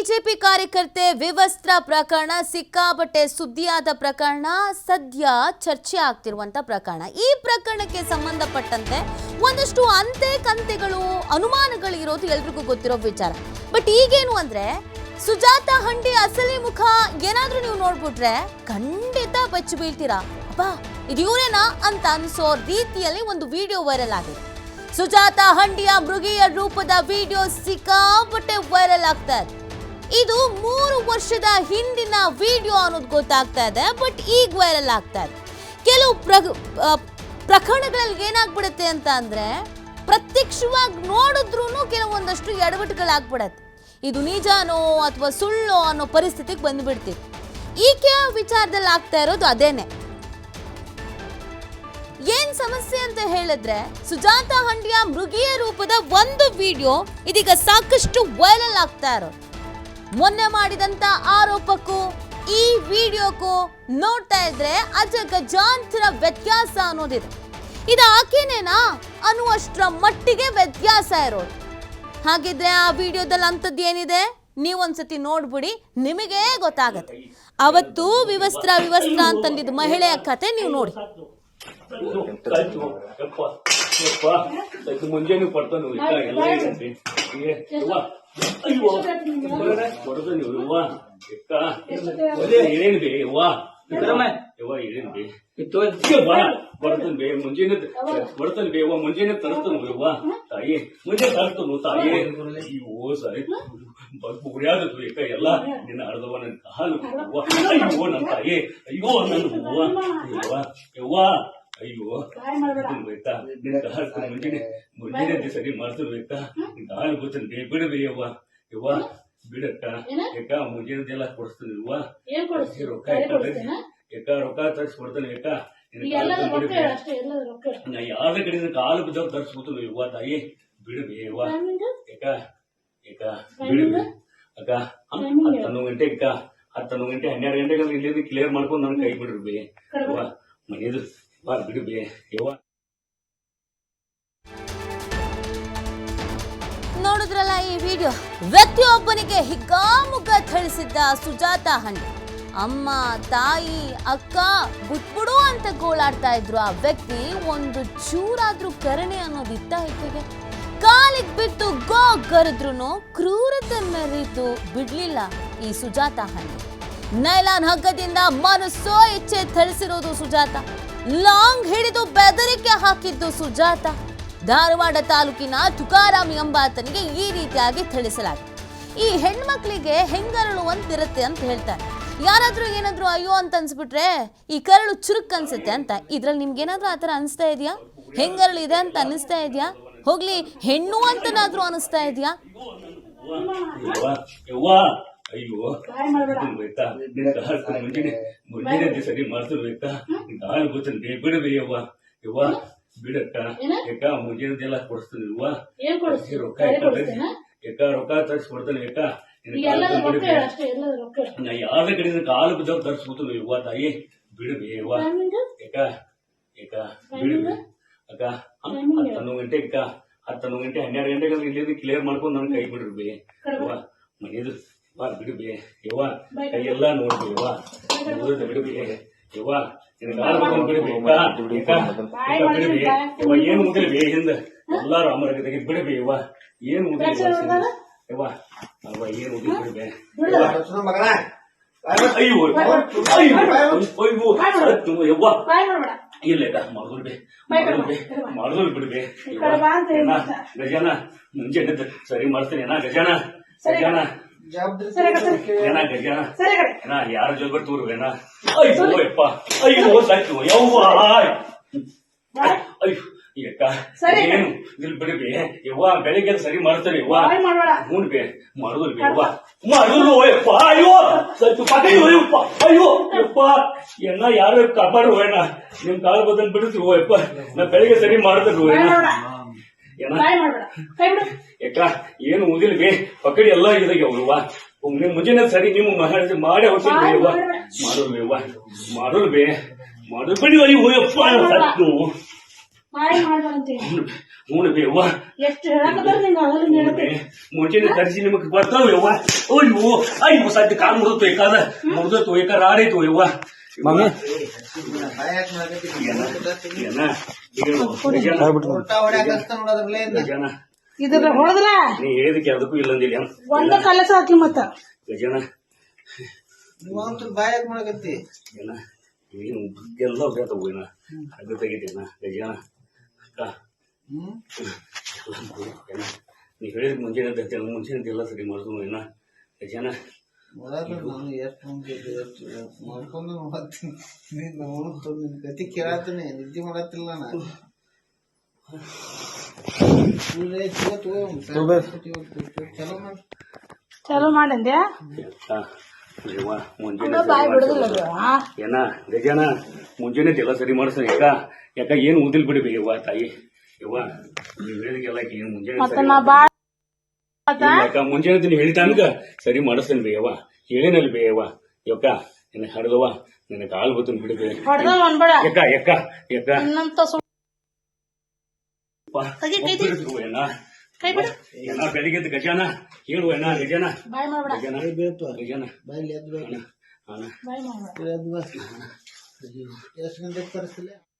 BJP ಕಾರ್ಯಕರ್ತೆ ವಿವಸ್ತ್ರ ಪ್ರಕರಣ ಸಿಕ್ಕಾಪಟ್ಟೆ ಸುದ್ದಿಯಾದ ಪ್ರಕರಣ, ಸದ್ಯ ಚರ್ಚೆ ಆಗ್ತಿರುವಂತ ಪ್ರಕರಣ. ಈ ಪ್ರಕರಣಕ್ಕೆ ಸಂಬಂಧಪಟ್ಟಂತೆ ಒಂದಷ್ಟು ಅಂತೆ ಕಂತೆಗಳು, ಅನುಮಾನಗಳು ಇರೋದು ಎಲ್ರಿಗೂ ಗೊತ್ತಿರೋ ವಿಚಾರ. ಬಟ್ ಈಗೇನು ಅಂದ್ರೆ ಸುಜಾತ ಹಂಡಿ ಅಸಲಿ ಮುಖ ಏನಾದ್ರೂ ನೀವು ನೋಡ್ಬಿಟ್ರೆ ಖಂಡಿತ ಬಚ್ಚಿ ಬೀಳ್ತೀರಾ. ಅಬ್ಬಾ ಇದು ಇವರೇನಾ ಅಂತ ಅನ್ಸೋ ರೀತಿಯಲ್ಲಿ ಒಂದು ವಿಡಿಯೋ ವೈರಲ್ ಆಗಿದೆ. ಸುಜಾತ ಹಂಡಿಯ ಮೃಗೀಯ ರೂಪದ ವಿಡಿಯೋ ಸಿಕ್ಕಾಪಟ್ಟೆ ವೈರಲ್ ಆಗ್ತಾ ಇದೆ. ಇದು 3 ವರ್ಷದ ಹಿಂದಿನ ವಿಡಿಯೋ ಅನ್ನೋದು ಗೊತ್ತಾಗ್ತಾ ಇದೆ, ಬಟ್ ಈಗ ವೈರಲ್ ಆಗ್ತಾ ಇದೆ. ಕೆಲವು ಪ್ರಕರಣಗಳಲ್ಲಿ ಏನಾಗ್ಬಿಡುತ್ತೆ ಅಂತ ಅಂದ್ರೆ ಪ್ರತ್ಯಕ್ಷವಾಗಿ ನೋಡಿದ್ರೂ ಕೆಲವೊಂದಷ್ಟು ಎಡವಟ್ಟುಗಳಾಗ್ಬಿಡತ್ತೆ. ಇದು ನಿಜಾನೋ ಅಥವಾ ಸುಳ್ಳೋ ಅನ್ನೋ ಪರಿಸ್ಥಿತಿಗೆ ಬಂದ್ಬಿಡ್ತೀವಿ. ಈಕೆ ವಿಚಾರದಲ್ಲಿ ಆಗ್ತಾ ಇರೋದು ಅದೇನೆ. ಏನ್ ಸಮಸ್ಯೆ ಅಂತ ಹೇಳಿದ್ರೆ, ಸುಜಾತ ಹಂಡಿಯ ಮೃಗೀಯ ರೂಪದ ಒಂದು ವಿಡಿಯೋ ಇದೀಗ ಸಾಕಷ್ಟು ವೈರಲ್ ಆಗ್ತಾ ಇರೋದು. ಮೊನ್ನೆ ಮಾಡಿದಂತ ಆರೋಪಕ್ಕೂ ಈ ವಿಡಿಯೋಕ್ಕೂ ನೋಡ್ತಾ ಇದ್ರೆ ಅಜಗಜಾಂತರ ವ್ಯತ್ಯಾಸ ಅನ್ನೋದಿದೆ. ಇದು ಆಕೆನೇನಾ ಅನ್ನುವಷ್ಟರ ಮಟ್ಟಿಗೆ ವ್ಯತ್ಯಾಸ ಇರೋದು. ಹಾಗಿದ್ರೆ ಆ ವಿಡಿಯೋದಲ್ಲಿ ಅಂತದ್ದು ಏನಿದೆ ನೀವೊಂದ್ಸತಿ ನೋಡ್ಬಿಡಿ, ನಿಮಗೆ ಗೊತ್ತಾಗತ್ತೆ. ಅವತ್ತು ವಿವಸ್ತ್ರ ಅಂತಂದಿದ್ದು ಮಹಿಳೆಯ ಕತೆ ನೀವು ನೋಡಿ. ಮುಂಜಾನೆ ಕೊಡ್ತಾನು ಏನೇನು ಬೇ ಯವ್ವ ಏನೇನು ಬೇ ಬರ್ತನ್ ಬೇ ಮುಂಜಾನೆ ಬರ್ತನ್ ಬೇ ಯವ್ವ ಮುಂಜಾನೆ ತರ್ತನು ಯವ್ವ ತಾಯಿ ಮುಂಜಾನೆ ತರ್ತನು ತಾಯಿ. ಅಯ್ಯೋ ಸರಿ ಗುರಿಯಾದದು ಏಕ ಎಲ್ಲ ನಿನ್ನ ಅರ್ಧವ ನನ್ ಹಾಲು ಅಯ್ಯೋ ನನ್ನ ತಾಯಿ, ಅಯ್ಯೋ ನನ್ನ ಹೂವ ಯವ್ವ ಯವ್ವ ಅಯ್ಯೋ ಬೇಕಾ ನಿನ್ನ ಹಾಲು ಮುಂಜಾನೆ ಸರಿ ಮಾಡ್ತಿರ್ಬೇಕಾ ನಿನ್ನ ಹಾಲು ಗೊತ್ತನ್ ಬೇ ಬಿಡಬೇ ಯವ್ವ ಯವ್ವ ಬಿಡಕ್ಕ ಏಕ ಮುಂಜಾನೆದೆಲ್ಲ ಕೊಡಿಸ್ತೀನಿ ಯವ್ವ ರೊಕ್ಕ ಏಕ ರೊಕ್ಕ ತರಿಸ್ಕೊಡ್ತಾನೆ ಏಕ ನಾ ಯಾವ್ದ ಕಡೆ ಕಾಲು ಬಿದ್ದವ್ ತರಿಸ್ಕೊತಾನ ಯವ್ವ ತಾಯಿ ಬಿಡಬೇ ಯವ್ವ ಏಕ ಏಕ ಬಿಡಬೇ ಅಕ್ಕ 11 ಗಂಟೆ ಅಕ್ಕ 11 ಗಂಟೆ 12 ಗಂಟೆಗೆ ಇಲ್ಲಿಂದ ಕ್ಲಿಯರ್ ಮಾಡ್ಕೊಂಡು ನನ್ ಕೈ ಬಿಡ್ರಿ ಯವ್ವ ಮನೆಯದು ಬಾ ಬಿಡಬೇ ಯವ್ವ. ನೋಡಿದ್ರಲ್ಲ ಈ ವಿಡಿಯೋ. ವ್ಯಕ್ತಿಯೊಬ್ಬನಿಗೆ ಹಿಗ್ಗಾಮುಗ್ಗ ಥಳಿಸಿದ್ದ ಸುಜಾತ ಹಂಡಿ. ಅಮ್ಮ, ತಾಯಿ, ಅಕ್ಕ ಬಿಟ್ಬಿಡು ಅಂತ ಗೋಳಾಡ್ತಾ ಇದ್ರು ಆ ವ್ಯಕ್ತಿ. ಒಂದು ಚೂರಾದ್ರೂ ಕರುಣೆ ಅನ್ನೋದಿತ್ತ ಈಕೆಗೆ. ಕಾಲಿಗೆ ಬಿದ್ದು ಗರಿದ್ರು ಕ್ರೂರತೆ ಮೆರೀತು ಬಿಡ್ಲಿಲ್ಲ ಈ ಸುಜಾತ ಹಂಡಿ. ನೈಲಾನ್ ಹಗ್ಗದಿಂದ ಮನಸ್ಸೋ ಇಚ್ಛೆ ಥಳಿಸಿರೋದು ಸುಜಾತ. ಲಾಂಗ್ ಹಿಡಿದು ಬೆದರಿಕೆ ಹಾಕಿದ್ದು ಸುಜಾತ. ಧಾರವಾಡ ತಾಲೂಕಿನ ತುಕಾರಾಮ್ ಎಂಬಾತನಿಗೆ ಈ ರೀತಿಯಾಗಿ ಥಳಿಸಲಾಗಿದೆ. ಈ ಹೆಣ್ಮಕ್ಳಿಗೆ ಹೆಂಗರಳು ಅಂತಿರುತ್ತೆ ಅಂತ ಹೇಳ್ತಾರೆ. ಯಾರಾದ್ರೂ ಏನಾದ್ರು ಅಯ್ಯೋ ಅಂತ ಅನ್ಸ್ಬಿಟ್ರೆ ಈ ಕರಳು ಚುರುಕ್ ಅನ್ಸುತ್ತೆ ಅಂತ. ಇದ್ರಲ್ಲಿ ನಿಮ್ಗೇನಾದ್ರೂ ಆತರ ಅನಿಸ್ತಾ ಇದೆಯಾ? ಹೆಂಗರಳು ಇದೆ ಅಂತ ಅನಿಸ್ತಾ ಇದೆಯಾ? ಹೋಗ್ಲಿ ಹೆಣ್ಣು ಅಂತನಾದ್ರೂ ಅನಿಸ್ತಾ ಇದೆಯಾ? ಅಯ್ಯೋ ಬೇಕಾ ಮುಂಜಾನೆ ಸರಿ ಮಾಡ್ತಿರ್ಬೇಕಾ ನಿನ್ನ ಹಾಲು ಗೊತ್ತನ್ ಬೇ ಬಿಡಬೇ ಯವ್ವ ಯವ್ವ ಬಿಡಕ್ಕ ಏಕ ಮುಂಜಾನೆದೆಲ್ಲ ಕೊಡಿಸ್ತೀನಿ ಯವ್ವ ರೊಕ್ಕ ಏಕ ರೊಕ್ಕ ತರಿಸ್ಕೊಡ್ತಾನೆ ಏಕ ನಾ ಯಾವ್ದ ಕಡೆ ಕಾಲು ಬಿದ್ದವ್ ತರಿಸ್ಕೊತಾನ ಯವ್ವ ತಾಯಿ ಬಿಡಬೇ ಯವ್ವ ಏಕ ಏಕ ಬಿಡಬೇ ಅಕ್ಕ 11 ಗಂಟೆ ಅಕ್ಕ 11 ಗಂಟೆ 12 ಗಂಟೆಗೆ ಇಲ್ಲಿಂದ ಕ್ಲಿಯರ್ ಮಾಡ್ಕೊಂಡು ನನ್ ಕೈ ಬಿಡ್ರಿ ಯವ್ವ ಮನೆಯದು ಬಾ ಬಿಡಬೇ ಯವ್ವ ಕೈ ಎಲ್ಲಾ ನೋಡ್ಬೇ ಯವ್ವ ಬಿಡಬೇ ಯವ್ವ ಬಿಡಬೇ ಯವ್ವ ಏನ್ ಮುಗಿಲ್ಬೇ ಹಿಂದ ಎಲ್ಲಾರು ಅಮರಾಗ ತೆಗೆದು ಬಿಡಬೇ ಯವ್ವ ಏನ್ ಮುಗಿಲ್ ಯವ್ವ ಅವ್ವ ಏನ್ ಮುಗಿಲ್ ಬಿಡಬೇ ಅಯ್ಯೋ ಅಯ್ಯೋ ಯವ್ವ ಇಲ್ಲ ಮಾಡಿದ್ರು ಬಿಡ್ಬೇ ಗಜಾನ ಮುಂಜಾನೆ ಸರಿ ಮಾಡ್ತೇನೆ ಗಜಾನ ಗಜಾನ ಗಜಾನ ಯಾರ ಜೋಲ್ಬರ್ ತೂರ್ವೇನ ಅಯ್ಯೋ ಯಪ್ಪ ಅಯ್ಯೋ ಸಾಯ್ತು ಯವ್ವ ಅಯ್ಯೋ ಏಕ ಏನು ಇಲ್ಲಿ ಬಿಡ್ಬೇ ಯವ್ವ ಬೆಳಿಗ್ಗೆ ಸರಿ ಮಾಡ್ತಾರೆ ಯವ್ವ ಹೂನ್ ಬೇ ಮಾಡುದು ಬೇ ಯವ್ವ ಮಾಡುದು ಯಪ್ಪ ಅಯ್ಯೋ ಸತ್ತು ಪಕ್ಕ ಯಪ್ಪ ಅಯ್ಯೋ ಯಪ್ಪ ಎಲ್ಲ ಯಾರು ಕಾಪಾಡು ಏನ ನಿಮ್ ಕಾಲು ಬದನ್ ಬಿಡುತ್ತೀವೋ ಯಪ್ಪ ನಾ ಬೆಳಿಗ್ಗೆ ಸರಿ ಮಾಡಿದ್ರು ಯಾಕ ಏನು ಮುಗಿಲ್ ಬೇ ಪಕಡಿ ಎಲ್ಲ ಇದಾಗ್ಯವ್ವ ನಿಮ್ ಮುಂಜಾನೆ ಸರಿ ನೀವು ಮಾಡಿ ಹೊಟ್ಟಿದ್ವಿ ಯವ್ವ ಮಾಡೋದು ಯವ್ವ ಮಾಡೋದು ಬೇ ಮಾಡೋದು ಬಿಡಿ ಅಯ್ಯೋ ಯಪ್ಪ ಸತ್ತು ಹೂನು ಬೇ ಅವ್ವ ಎಷ್ಟು ಹೇಳಕತ್ತಾರ ನಿಂಗೆ ಅವನು ಬೇ ಮುಂಚೆನೆ ತರಿಸಿ ನಿಮಗೆ ಬರ್ತಾವ ಯವ್ವ ಅಯ್ಯೋ ಅಯ್ಯೋ ಸದ್ಯ ಕಾಲು ಮುರಿದು ಏಕಾದ ಮುರಿದೋಯ್ತು ಏಕ ರಾಡೈತು ಯವ್ವ ಮಮ್ಮಿ ಇದ್ರ ಹೊಡೆದ್ರ ನೀ ಹೇಳಿದಕ್ಕೆ ಅದಕ್ಕೂ ಇಲ್ಲಂದಿಲ್ಲ ಒಂದ ಕಲಸ ಹಾಕಿ ಮತ್ತ ಗಜನ ಬಾಯಾಗ ಮಾಡಕತ್ತಿ ಏನ ಏನು ಎಲ್ಲ ಹೋಗ್ಯಾತವು ಏನ ಅದು ತೆಗಿತೇನ ಗಜನ ಅಕ್ಕ ನೀ ಹೇಳಿದ ಮುಂಚೆನೆ ಎಲ್ಲ ಸರಿ ಮಾಡಿದ್ರು ಏನ ಗಜನ ನಾನು ಎಷ್ಟು ಮಾಡ್ಕೊಂಡು ನಿನ್ ಗತಿ ಕೇಳತ್ತೀನಿ ನಿದ್ದೆ ಮಾಡತ್ತಿಲ್ಲ ನಾನು ಚಲೋ ಮಾಡಿ ಚಲೋ ಮಾಡಂದ್ಯಾ ಏನ ಗಜನ ಮುಂಜಾನೆ ಎಲ್ಲ ಸರಿ ಮಾಡಿಸ್ತಾನೆ ಯಾಕ ಏನು ಉದಿಲ್ ಬಿಡಿ ಯವ್ವ ತಾಯಿ ಯವ್ವ ನೀವ್ ಹೇಳಿದಕ್ಕೆಲ್ಲ ಏನು ಮುಂಜಾನೆ ಮುಂಜಾನೆ ನೀವ್ ಹೇಳಿದ ಸರಿ ಮಾಡಿಸ್ತೇನೆ ಬೇಯವ್ವ ಹೇಳೇನಲ್ಲಿ ಬೇಯವ್ವ ಯಕ್ಕ ನಿನ್ನ ಹಡ್ದವ್ವ ನಿನ್ನ ಕಾಲು ಬತ್ತನ್ ಬಿಡಿ ಯಾಕ ಯಾಕ ಯಾಕ ಏನ ಬೆಳಿಗ್ಗೆ ಗಜಾನ ಹೇಳುವ ಏನ ಗಜಾನ ಗಜಾನ ಗಜಾನ ಬಾಯಲ್ಲಿ ಎದ್ದು ಎಷ್ಟು ಗಂಟೆಗೆ ತರಿಸಿಲ್ಲ